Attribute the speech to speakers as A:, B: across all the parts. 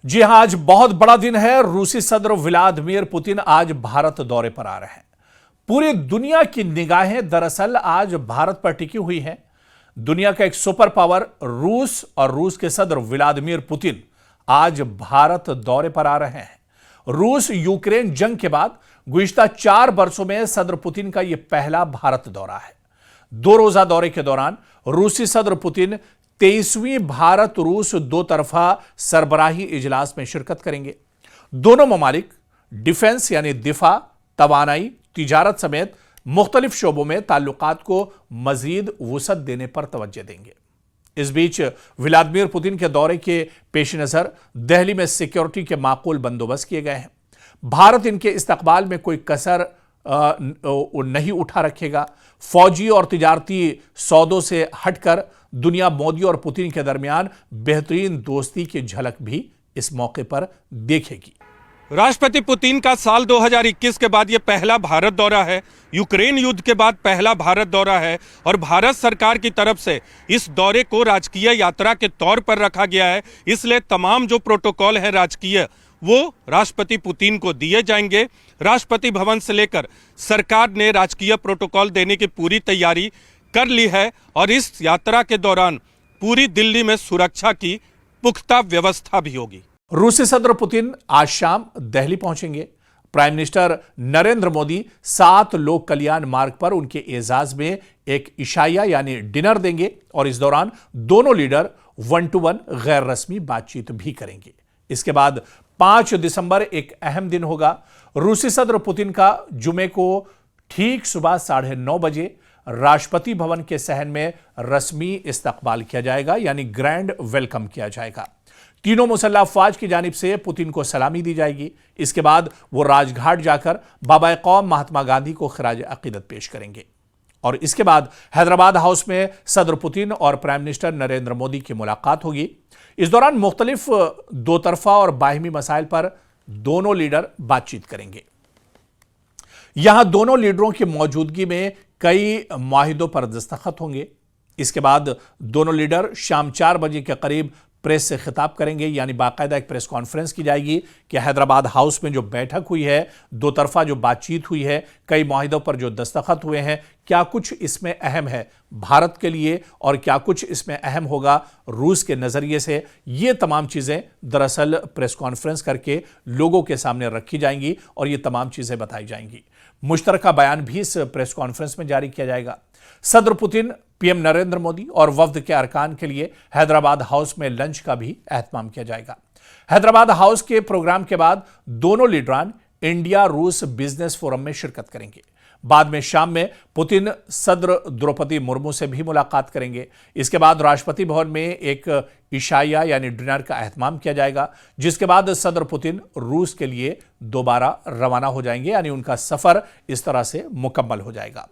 A: जी हां, आज बहुत बड़ा दिन है। रूसी सदर व्लादिमीर पुतिन आज भारत दौरे पर आ रहे हैं। पूरी दुनिया की निगाहें दरअसल आज भारत पर टिकी हुई हैं। दुनिया का एक सुपर पावर रूस और रूस के सदर व्लादिमीर पुतिन आज भारत दौरे पर आ रहे हैं। रूस यूक्रेन जंग के बाद गुज़िश्ता 4 वर्षों में सदर पुतिन का यह पहला भारत दौरा है। 2 रोजा दौरे के दौरान रूसी सदर पुतिन 23वीं भारत रूस दो तरफा सरबराही इजलास में शिरकत करेंगे। दोनों ममालिक डिफेंस यानी दिफा, तवानाई, तिजारत समेत मुख्तलिफ शोबों में ताल्लुकात को मजीद वुसअत देने पर तवज्जो देंगे। इस बीच व्लादिमीर पुतिन के दौरे के पेश नजर दिल्ली में सिक्योरिटी के माकूल बंदोबस्त किए गए हैं। भारत इनके इस्तकबाल में कोई कसर नहीं उठा रखेगा। फौजी और तिजारती सौदों से हटकर दुनिया मोदी और पुतिन के दरमियान बेहतरीन दोस्ती की झलक भी इस मौके पर देखेगी।
B: राष्ट्रपति पुतिन का साल 2021 के बाद ये पहला भारत दौरा है। यूक्रेन युद्ध के बाद पहला भारत दौरा है और भारत सरकार की तरफ से इस दौरे को राजकीय यात्रा के तौर पर रखा गया है। इसलिए तमाम जो प्रोटोकॉल है राजकीय, वो राष्ट्रपति पुतिन को दिए जाएंगे। राष्ट्रपति भवन से लेकर सरकार ने राजकीय प्रोटोकॉल देने की पूरी तैयारी कर ली है और इस यात्रा के दौरान पूरी दिल्ली में सुरक्षा की पुख्ता व्यवस्था भी होगी।
A: रूसी सदर पुतिन आज शाम दिल्ली पहुंचेंगे। प्राइम मिनिस्टर नरेंद्र मोदी 7 लोक कल्याण मार्ग पर उनके एजाज में एक इशाया यानी डिनर देंगे और इस दौरान दोनों लीडर 1-to-1 गैर रस्मी बातचीत भी करेंगे। इसके बाद 5 दिसंबर एक अहम दिन होगा। रूसी सदर पुतिन का जुमे को ठीक सुबह 9:30 बजे राष्ट्रपति भवन के सहन में रस्मी इस्तकबाल किया जाएगा यानी ग्रैंड वेलकम किया जाएगा। तीनों मुसल्लह अफवाज की जानिब से पुतिन को सलामी दी जाएगी। इसके बाद वो राजघाट जाकर बाबा कौम महात्मा गांधी को खराज अकीदत पेश करेंगे और इसके बाद हैदराबाद हाउस में सदर पुतिन और प्राइम मिनिस्टर नरेंद्र मोदी की मुलाकात होगी। इस दौरान मुख्तलिफ दो तरफा और बाहिमी मसाइल पर दोनों लीडर बातचीत करेंगे। यहां दोनों लीडरों की मौजूदगी में कई मुआहिदों पर दस्तखत होंगे। इसके बाद दोनों लीडर शाम 4 बजे के करीब प्रेस से खिताब करेंगे यानी बाकायदा एक प्रेस कॉन्फ्रेंस की जाएगी कि हैदराबाद हाउस में जो बैठक हुई है, दो तरफा जो बातचीत हुई है, कई मुआहिदों पर जो दस्तखत हुए हैं, क्या कुछ इसमें अहम है भारत के लिए और क्या कुछ इसमें अहम होगा रूस के नज़रिए से। ये तमाम चीज़ें दरअसल प्रेस कॉन्फ्रेंस करके लोगों के सामने रखी जाएंगी और ये तमाम चीज़ें बताई जाएंगी। मुश्तरका बयान भी इस प्रेस कॉन्फ्रेंस में जारी किया जाएगा। सदर पुतिन, पीएम नरेंद्र मोदी और वफ्द के अरकान के लिए हैदराबाद हाउस में लंच का भी एहतमाम किया जाएगा। हैदराबाद हाउस के प्रोग्राम के बाद दोनों लीडरान इंडिया रूस बिजनेस फोरम में शिरकत करेंगे। बाद में शाम में पुतिन सदर द्रौपदी मुर्मू से भी मुलाकात करेंगे। इसके बाद राष्ट्रपति भवन में एक इशाया यानी डिनर का एहतमाम किया जाएगा, जिसके बाद सदर पुतिन रूस के लिए दोबारा रवाना हो जाएंगे यानी उनका सफर इस तरह से मुकम्मल हो जाएगा।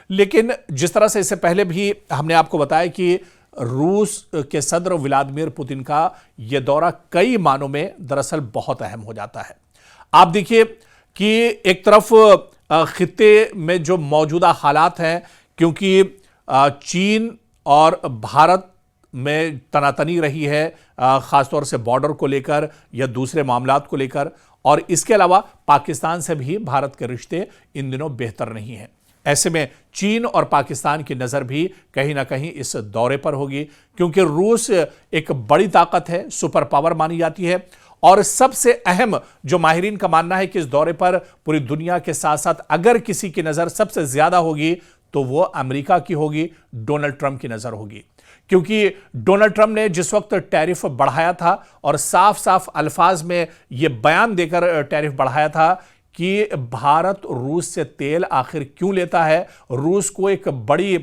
A: लेकिन जिस तरह से इससे पहले भी हमने आपको बताया कि रूस के सदर व्लादिमीर पुतिन का यह दौरा कई मानों में दरअसल बहुत अहम हो जाता है। आप देखिए कि एक तरफ खित्ते में जो मौजूदा हालात हैं, क्योंकि चीन और भारत में तनातनी रही है, ख़ासतौर से बॉर्डर को लेकर या दूसरे मामलात को लेकर, और इसके अलावा पाकिस्तान से भी भारत के रिश्ते इन दिनों बेहतर नहीं हैं। ऐसे में चीन और पाकिस्तान की नज़र भी कहीं ना कहीं इस दौरे पर होगी, क्योंकि रूस एक बड़ी ताकत है, सुपर पावर मानी जाती है और सबसे अहम जो माहिरीन का मानना है कि इस दौरे पर पूरी दुनिया के साथ साथ अगर किसी की नज़र सबसे ज़्यादा होगी तो वो अमेरिका की होगी, डोनाल्ड ट्रंप की नज़र होगी। क्योंकि डोनाल्ड ट्रंप ने जिस वक्त टैरिफ बढ़ाया था और साफ साफ अल्फाज में ये बयान देकर टैरिफ बढ़ाया था कि भारत रूस से तेल आखिर क्यों लेता है, रूस को एक बड़ी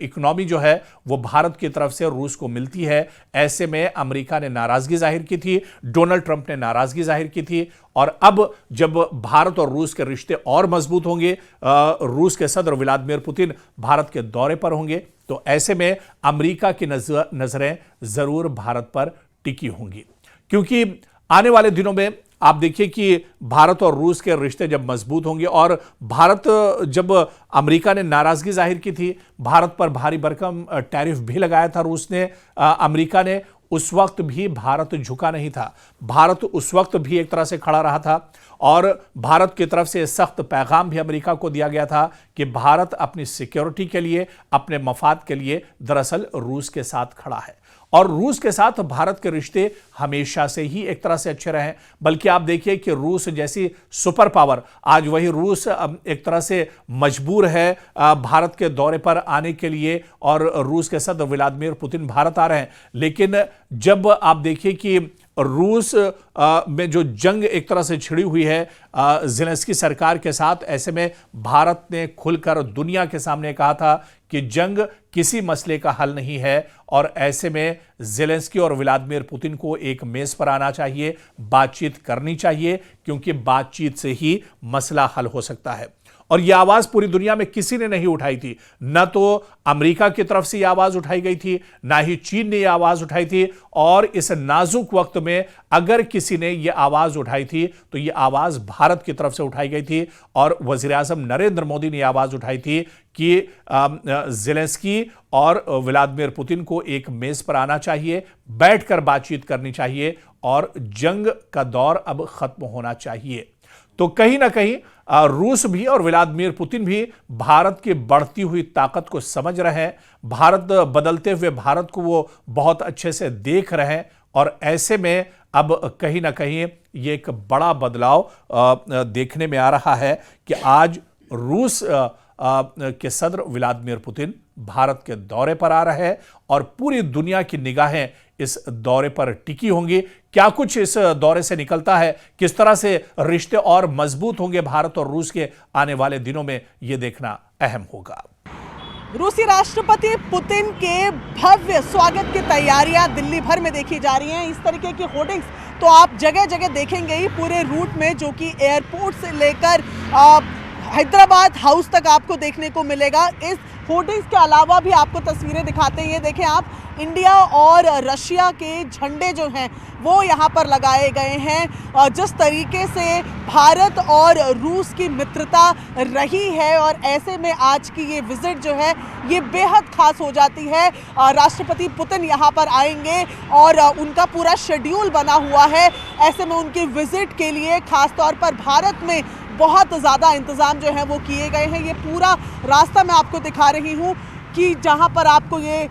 A: इकोनॉमी जो है वो भारत की तरफ से रूस को मिलती है। ऐसे में अमेरिका ने नाराज़गी जाहिर की थी, डोनाल्ड ट्रंप ने नाराज़गी जाहिर की थी और अब जब भारत और रूस के रिश्ते और मजबूत होंगे, रूस के सदर व्लादिमीर पुतिन भारत के दौरे पर होंगे, तो ऐसे में अमेरिका की नज़रें ज़रूर भारत पर टिकी होंगी। क्योंकि आने वाले दिनों में आप देखिए कि भारत और रूस के रिश्ते जब मजबूत होंगे और भारत जब अमेरिका ने नाराज़गी जाहिर की थी, भारत पर भारी भरकम टैरिफ भी लगाया था रूस ने, अमेरिका ने, उस वक्त भी भारत झुका नहीं था। भारत उस वक्त भी एक तरह से खड़ा रहा था और भारत की तरफ से सख्त पैगाम भी अमेरिका को दिया गया था कि भारत अपनी सिक्योरिटी के लिए, अपने मफाद के लिए दरअसल रूस के साथ खड़ा है। और रूस के साथ भारत के रिश्ते हमेशा से ही एक तरह से अच्छे रहे। बल्कि आप देखिए कि रूस जैसी सुपर पावर, आज वही रूस एक तरह से मजबूर है भारत के दौरे पर आने के लिए और रूस के सदस्य व्लादिमीर पुतिन भारत आ रहे हैं। लेकिन जब आप देखिए कि रूस में जो जंग एक तरह से छिड़ी हुई है ज़ेलेंस्की सरकार के साथ, ऐसे में भारत ने खुलकर दुनिया के सामने कहा था कि जंग किसी मसले का हल नहीं है और ऐसे में ज़ेलेंस्की और व्लादिमीर पुतिन को एक मेज पर आना चाहिए, बातचीत करनी चाहिए, क्योंकि बातचीत से ही मसला हल हो सकता है। और यह आवाज पूरी दुनिया में किसी ने नहीं उठाई थी। न तो अमेरिका की तरफ से यह आवाज उठाई गई थी, ना ही चीन ने यह आवाज उठाई थी। और इस नाजुक वक्त में अगर किसी ने यह आवाज उठाई थी तो यह आवाज भारत की तरफ से उठाई गई थी और वजीर आजम नरेंद्र मोदी ने यह आवाज उठाई थी कि ज़ेलेंस्की और व्लादिमीर पुतिन को एक मेज पर आना चाहिए, बैठकर बातचीत करनी चाहिए और जंग का दौर अब खत्म होना चाहिए। तो कहीं ना कहीं रूस भी और व्लादिमीर पुतिन भी भारत की बढ़ती हुई ताकत को समझ रहे हैं। भारत बदलते हुए भारत को वो बहुत अच्छे से देख रहे हैं और ऐसे में अब कहीं ना कहीं ये एक बड़ा बदलाव देखने में आ रहा है कि आज रूस के सदर व्लादिमीर पुतिन भारत के दौरे पर आ रहे हैं और पूरी दुनिया की निगाहें इस दौरे पर टिकी होंगी। क्या कुछ इस दौरे से निकलता है, किस तरह से रिश्ते और मजबूत होंगे भारत और रूस के आने वाले दिनों में, यह देखना अहम होगा।
C: रूसी राष्ट्रपति पुतिन के भव्य स्वागत की तैयारियां दिल्ली भर में देखी जा रही हैं। इस तरीके की होर्डिंग्स तो आप जगह जगह देखेंगे ही पूरे रूट में, जो कि एयरपोर्ट से लेकर हैदराबाद हाउस तक आपको देखने को मिलेगा। इस होर्डिंग्स के अलावा भी आपको तस्वीरें दिखाते हैं। ये देखें आप, इंडिया और रशिया के झंडे जो हैं वो यहाँ पर लगाए गए हैं। और जिस तरीके से भारत और रूस की मित्रता रही है और ऐसे में आज की ये विजिट जो है ये बेहद खास हो जाती है। राष्ट्रपति पुतिन यहाँ पर आएंगे और उनका पूरा शेड्यूल बना हुआ है। ऐसे में उनकी विजिट के लिए खास तौर पर भारत में बहुत ज़्यादा इंतज़ाम जो है वो किए गए हैं। ये पूरा रास्ता मैं आपको दिखा रही हूँ कि जहाँ पर आपको ये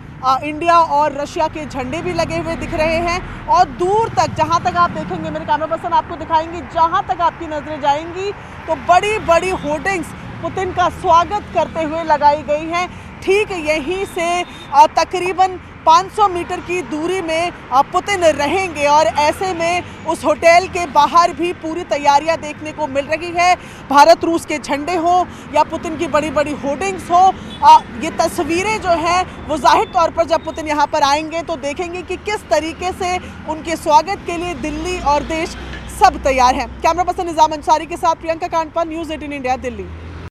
C: इंडिया और रशिया के झंडे भी लगे हुए दिख रहे हैं और दूर तक जहाँ तक आप देखेंगे, मेरे कैमरा पर्सन आपको दिखाएंगे, जहाँ तक आपकी नजरें जाएंगी तो बड़ी बड़ी होर्डिंग्स पुतिन का स्वागत करते हुए लगाई गई हैं। ठीक यहीं से तकरीबन 500 मीटर की दूरी में पुतिन रहेंगे और ऐसे में उस होटल के बाहर भी पूरी तैयारियां देखने को मिल रही है। भारत रूस के झंडे हो या पुतिन की बड़ी बड़ी होर्डिंग्स हो, ये तस्वीरें जो हैं वो जाहिर तौर पर जब पुतिन यहां पर आएंगे तो देखेंगे कि किस तरीके से उनके स्वागत के लिए दिल्ली और देश सब तैयार हैं। कैमरा पर्सन निजाम अंसारी के साथ प्रियंका कांडपा, न्यूज़ 18 इंडिया, दिल्ली।